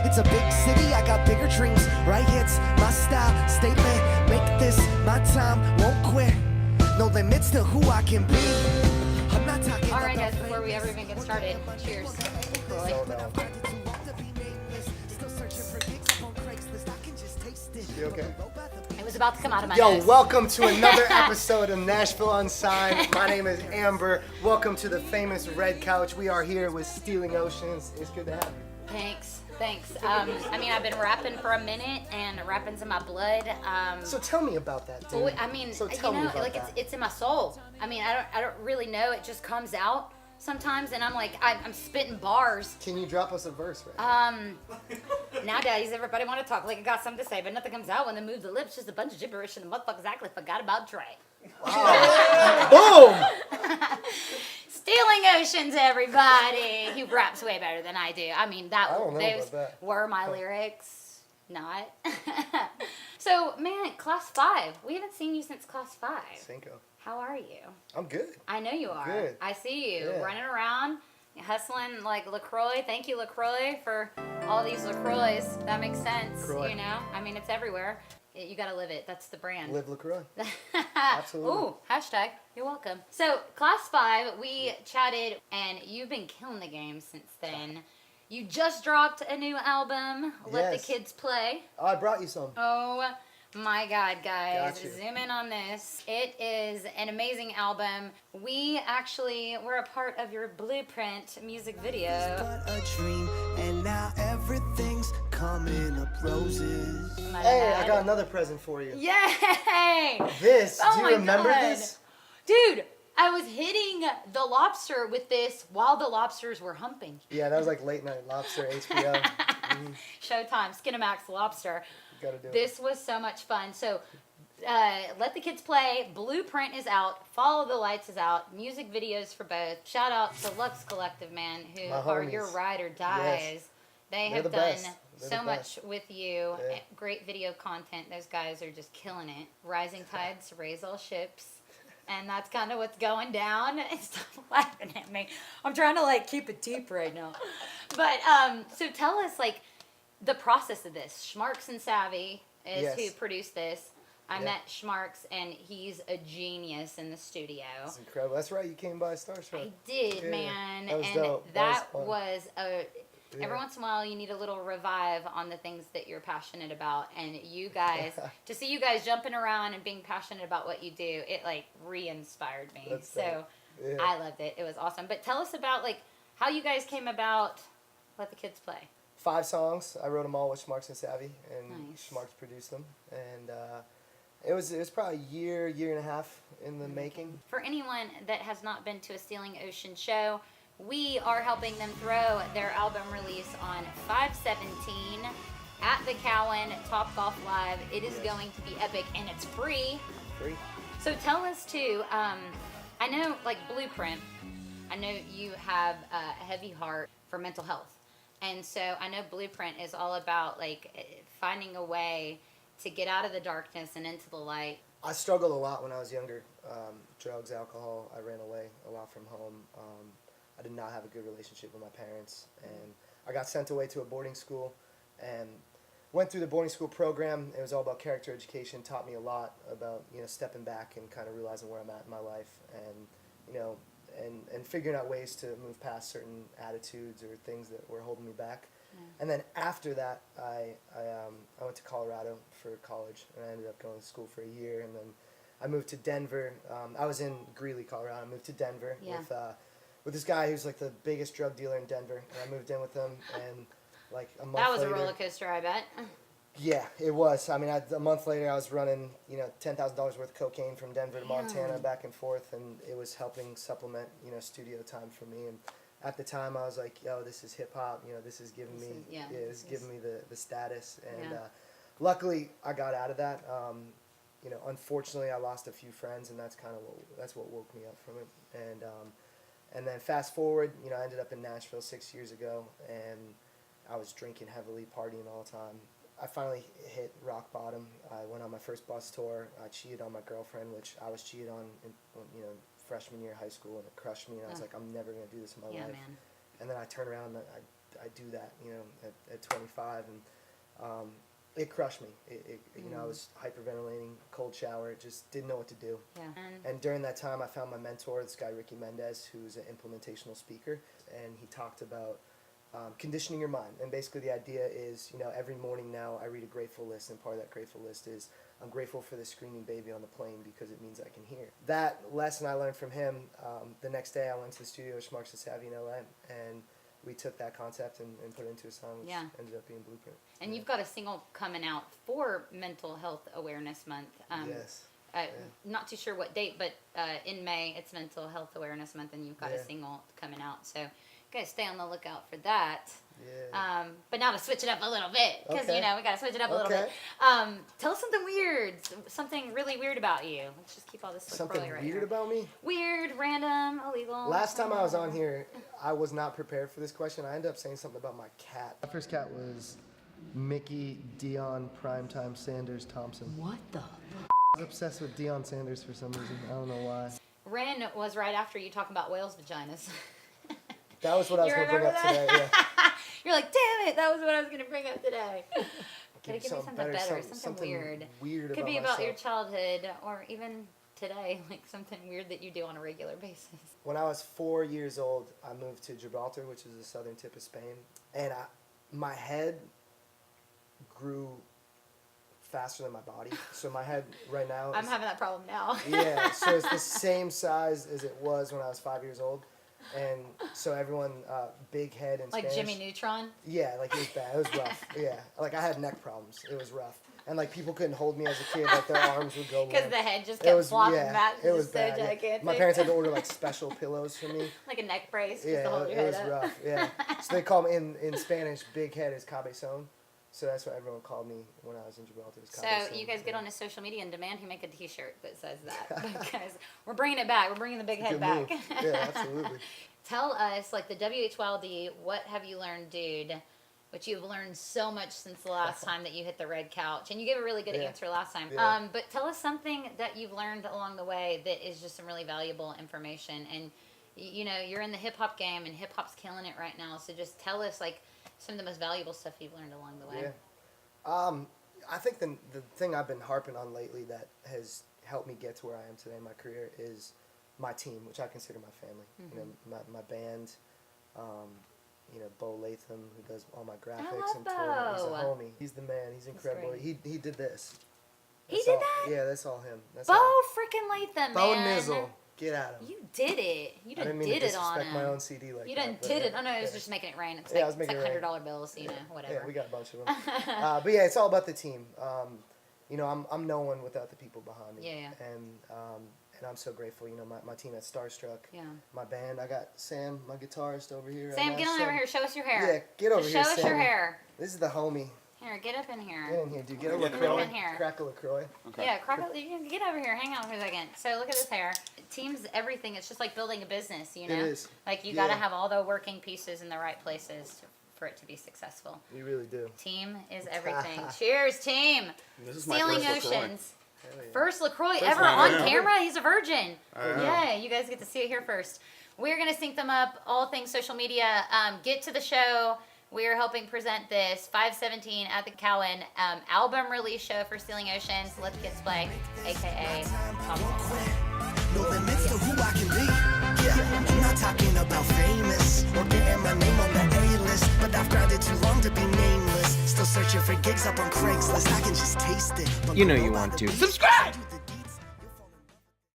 It's a big city, I got bigger dreams. Right here, it's my style, statement. Make this my time, won't quit. No limits to who I can be. I'm not talking All right, about guys, before we ever even get started, cheers. Roy. You okay? It was about to come out of my nose. Yo, welcome to another episode of Nashville Unsigned. My name is Amber. Welcome to the famous Red Couch. We are here with Stealing Oceans. It's good to have you. Thanks. I mean, I've been rapping for a minute, and rapping's in my blood. So tell me about that, dude. Well, I mean, so tell me about like that. it's in my soul. I mean, I don't really know. It just comes out sometimes, and I'm like, I'm spitting bars. Can you drop us a verse right Nowadays, everybody want to talk like I got something to say, but nothing comes out when they move the lips. Just a bunch of gibberish, and the motherfuckers actually forgot about Dre. Boom! Stealing Oceans, everybody. He raps way better than I do. I mean, I don't know those about that. were my lyrics. Not. So, man, Class 5. We haven't seen you since Class 5. Cinco. How are you? I'm good. I know you are. Good. I see you Yeah. running around, hustling like LaCroix. Thank you, LaCroix, for all these LaCroix. That makes sense, Croix. you know? I mean, it's everywhere. You gotta live it. That's the brand. Live LaCroix. Absolutely. Ooh, hashtag. You're welcome. So, Class 5, we chatted, and you've been killing the game since then. You just dropped a new album, Let the Yes. Kids Play. Oh, I brought you some. Oh my God, guys. Gotcha. Zoom in on this. It is an amazing album. We're a part of your Blueprint music video. But a dream, and now everything's coming up roses. Hey, I got another present for you. Yay! This, Oh do my you remember God. this? Dude, I was hitting the lobster with this while the lobsters were humping. Yeah, that was like Late Night Lobster, HBO. Showtime, Skinamax Lobster. Gotta do it. This was so much fun. So, Let the Kids Play. Blueprint is out. Follow the Lights is out. Music videos for both. Shout out to Lux Collective, man, who My are homies. your ride or dies. Yes. They They're have the done best. They're so the much best. with you. Yeah. Great video content. Those guys are just killing it. Rising tides raise all ships. And that's kind of what's going down. Stop laughing at me. I'm trying to like keep it deep right now. But so tell us like the process of this. Schmarks and Savvy is Yes. who produced this. I Yeah. met Schmarks and he's a genius in the studio. It's incredible. That's right, you came by Starstruck. I did, Yeah, man. that was And dope. that That was was a Yeah. every once in a while you need a little revive on the things that you're passionate about. And you guys to see you guys jumping around and being passionate about what you do, it like re-inspired me. That's So dope. Yeah. I loved it. It was awesome. But tell us about like how you guys came about Let the Kids Play. 5 songs. I wrote them all with Schmarks and Savvy, and Nice. Schmarks produced them. And it was probably a year and a half in the making. For anyone that has not been to a Stealing Ocean show, we are helping them throw their album release on 5/17 at the Cowan Top Golf Live. It is going to be epic and it's free. Free. So tell us too, I know like Blueprint, I know you have a heavy heart for mental health. And so I know Blueprint is all about like finding a way to get out of the darkness and into the light. I struggled a lot when I was younger. Drugs, alcohol. I ran away a lot from home. I did not have a good relationship with my parents. And I got sent away to a boarding school and went through the boarding school program. It was all about character education. Taught me a lot about, stepping back and kind of realizing where I'm at in my life and, and figuring out ways to move past certain attitudes or things that were holding me back. And then after that, I went to Colorado for college, and I ended up going to school for a year, and then I moved to Denver. I was in Greeley, Colorado. I moved to Denver with this guy who's like the biggest drug dealer in Denver, and I moved in with him, and like a month That was later, a roller coaster, I bet. yeah, it was. I mean, a month later, I was running, $10,000 worth of cocaine from Denver to Montana, back and forth, and it was helping supplement, studio time for me. And at the time, I was like, yo, this is hip hop. This is giving this is giving me the status. And luckily, I got out of that. Unfortunately, I lost a few friends, and that's kind of what woke me up from it. And then fast forward, I ended up in Nashville 6 years ago, and I was drinking heavily, partying all the time. I finally hit rock bottom. I went on my first bus tour. I cheated on my girlfriend, which I was cheated on in freshman year of high school, and it crushed me. And I was like, I'm never gonna do this in my life. Man. And then I turned around and I I do that, you know, at 25, and it crushed me. You know, I was hyperventilating, cold shower, just didn't know what to do. Yeah. And during that time, I found my mentor, this guy Ricky Mendez, who's an implementational speaker, and he talked about conditioning your mind. And basically the idea is, you know, every morning now I read a grateful list, and part of that grateful list is I'm grateful for the screaming baby on the plane because it means I can hear. That lesson I learned from him. The next day I went to the studio with Schmarks and Savvy in LA, and we took that concept and put it into a song, which ended up being Blueprint. And you've got a single coming out for Mental Health Awareness Month. Yes. Not too sure what date, but in May it's Mental Health Awareness Month, and you've got a single coming out. So you guys stay on the lookout for that. Yeah. But now to switch it up a little bit, because you know we got to switch it up a little bit. Tell us something weird, something really weird about you. Let's just keep all this Something right weird here. about me? Weird, random, illegal. Last time I was on here, I was not prepared for this question. I ended up saying something about my cat. My first cat was Mickey Dion Primetime Sanders Thompson. What the? I was obsessed with Deion Sanders for some reason. I don't know why. Ren was right after you talking about whales' vaginas. That was what I was going to bring up today. Yeah. You're like, damn it, that was what I was going to bring up today. Gotta give me something better, better, something something weird. Weird Could about be about your myself. childhood, or even today, like something weird that you do on a regular basis. When I was 4 years old, I moved to Gibraltar, which is the southern tip of Spain, and my head grew faster than my body. So my head right now I'm having that problem now. Yeah, so it's the same size as it was when I was 5 years old. And so everyone, big head in Like Spanish. Jimmy Neutron? Yeah, like it was bad. It was rough. Yeah, like I had neck problems. It was rough. And like people couldn't hold me as a kid. Like their arms would go Because limp. the head just It kept was, flopping yeah, back. it was so bad. Yeah. gigantic. My parents had to order like special pillows for me. Like a neck brace just Yeah, to hold your it head was up. rough. Yeah. So they call me in Spanish, big head is cabezón. So that's what everyone called me when I was in Gibraltar. So you guys get on his social media and demand he make a T-shirt that says that, because we're bringing it back. We're bringing the big head Good back. move. Yeah, absolutely. Tell us, like the WHYLD, what have you learned, dude? Which you've learned so much since the last time that you hit the red couch, and you gave a really good answer last time. Yeah. But tell us something that you've learned along the way that is just some really valuable information. And you know, you're in the hip hop game, and hip hop's killing it right now. So just tell us like some of the most valuable stuff you've learned along the way. Yeah. I think the thing I've been harping on lately that has helped me get to where I am today in my career is my team, which I consider my family. Mm-hmm. You know, my band. You know, Bo Latham, who does all my graphics love and touring. He's a Bo. homie. He's the man. He's incredible. great. He did this. He That's did all- that? Yeah, that's all him. That's Bo all. freaking Latham, Bo man. Nizzle. Get at him. You did it. You I done didn't mean did to it on disrespect him. my own CD like You that. done but did yeah, it. Oh no, it was yeah. just making it rain. It's Yeah, I like, was making it's like it rain. $100 bills, you know, whatever. Yeah, we got a bunch of them. But yeah, it's all about the team. You know, I'm no one without the people behind me. Yeah. And I'm so grateful. You know, my team at Starstruck. Yeah. My band. I got Sam, my guitarist, over here. Sam, right get now. on over here. Show us your hair. Yeah, get over Just here, show us Sam. your hair. This is the homie. Here, get up in here. Get in here, dude. Get a Get Get LaCroix. up in here. Crack a LaCroix. Okay. Yeah, get over here. Hang on for a second. So look at this hair. Team's everything. It's just like building a business, you know? It is. Like you got to Yeah. have all the working pieces in the right places for it to be successful. You really do. Team is everything. Cheers, team. This is my Stealing first LaCroix. Oceans. Hell yeah. First LaCroix ever one on ever. camera. He's a virgin. I know. Yeah, you guys get to see it here first. We're going to sync them up, all things social media. Get to the show. We are helping present this 5/17 at the Cowan album release show for Stealing Oceans. Let's Kids Play, a.k.a. Pop Pop. No limits to who I can be. Yeah, I'm not talking about famous or getting my name on the A-list, but I've grinded too long to be nameless. Still searching for gigs up on Craigslist. I can just taste it. But You know you want to. Subscribe!